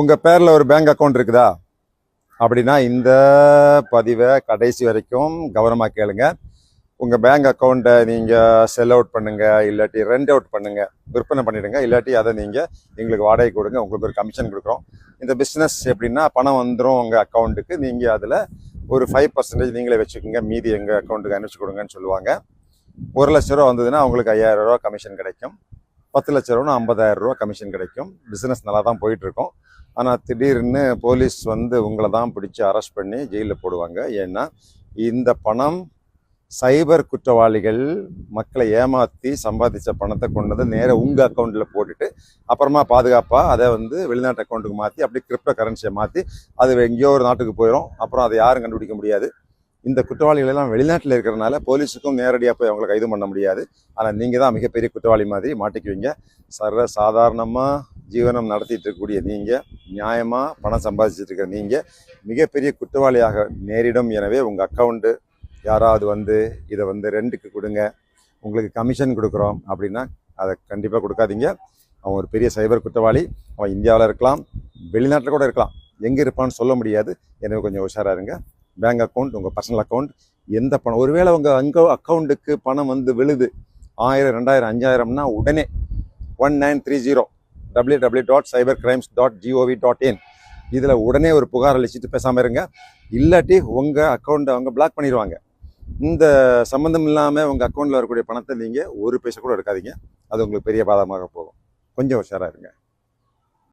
உங்கள் பேரில் ஒரு பேங்க் அக்கௌண்ட் இருக்குதா அப்படின்னா இந்த பதிவை கடைசி வரைக்கும் கவனமாக கேளுங்க. உங்கள் பேங்க் அக்கௌண்ட்டை நீங்கள் செல் அவுட் பண்ணுங்கள், இல்லாட்டி ரெண்ட் அவுட் பண்ணுங்கள், விற்பனை பண்ணிவிடுங்க. இல்லாட்டி அதை நீங்கள் எங்களுக்கு வாடகை கொடுங்க, உங்களுக்கு ஒரு கமிஷன் கொடுக்குறோம். இந்த பிஸ்னஸ் எப்படின்னா பணம் வந்துடும் உங்கள் அக்கௌண்ட்டுக்கு, நீங்கள் அதில் ஒரு 5% நீங்களே வச்சுக்கோங்க, மீதி எங்கள் அக்கௌண்ட்டுக்கு அனுப்பிச்சி கொடுங்கன்னு சொல்லுவாங்க. 1,00,000 ரூபா வந்ததுன்னா அவங்களுக்கு 5,000 ரூபா கமிஷன் கிடைக்கும். 10 லட்ச ரூபானா 50,000 ரூபா கமிஷன் கிடைக்கும். பிஸ்னஸ் நல்லா தான் போயிட்டுருக்கோம். ஆனால் திடீர்னு போலீஸ் வந்து உங்களை தான் பிடிச்சி அரெஸ்ட் பண்ணி ஜெயிலில் போடுவாங்க. ஏன்னா இந்த பணம் சைபர் குற்றவாளிகள் மக்களை ஏமாற்றி சம்பாதிச்ச பணத்தை கொண்டு வந்து நேராக உங்கள் அக்கௌண்ட்டில் போட்டுட்டு அப்புறமா பாதுகாப்பாக அதை வந்து வெளிநாட்டு அக்கௌண்ட்டுக்கு மாற்றி அப்படி கிரிப்டோ கரன்சியை மாற்றி அது எங்கேயோ ஒரு நாட்டுக்கு போயிடும். அப்புறம் அதை யாரும் கண்டுபிடிக்க முடியாது. இந்த குற்றவாளிகள் எல்லாம் வெளிநாட்டில் இருக்கிறனால போலீஸுக்கும் நேரடியாக போய் அவங்களை கைது பண்ண முடியாது. ஆனால் நீங்கள் தான் மிகப்பெரிய குற்றவாளி மாதிரி மாட்டிக்குவீங்க. சாதாரணமாக ஜீவனம் நடத்திட்டு இருக்கக்கூடிய நீங்கள், நியாயமாக பணம் சம்பாதிச்சுட்டு இருக்கிற நீங்கள் மிகப்பெரிய குற்றவாளியாக நேரிடும். எனவே உங்கள் அக்கௌண்ட்டு யாராவது வந்து இதை வந்து ரெண்டுக்கு கொடுங்க, உங்களுக்கு கமிஷன் கொடுக்குறோம் அப்படின்னா அதை கண்டிப்பாக கொடுக்காதீங்க. அவன் ஒரு பெரிய சைபர் குற்றவாளி. அவன் இந்தியாவில் இருக்கலாம், வெளிநாட்டில் கூட இருக்கலாம், எங்கே இருப்பான்னு சொல்ல முடியாது. எனவே கொஞ்சம் உஷாராக இருங்க. பேங்க் அக்கௌண்ட் உங்கள் பர்சனல் அக்கௌண்ட், எந்த பணம் ஒருவேளை உங்கள் அக்கௌண்ட்டுக்கு பணம் வந்து விழுது 1000, 2000, 5000னா உடனே 1930 www.cybercrimes.gov.in இதில் உடனே ஒரு புகார் அளிச்சுட்டு பேசாமல் இருங்க. இல்லாட்டி உங்கள் அக்கௌண்ட்டை அவங்க பிளாக் பண்ணிடுவாங்க. இந்த சம்மந்தம் இல்லாமல் உங்கள் அக்கௌண்ட்டில் வரக்கூடிய பணத்தை நீங்கள் ஒரு பைசா கூட எடுக்காதீங்க. அது உங்களுக்கு பெரிய பாதகமாக போகும். கொஞ்சம் உஷாராக இருங்க.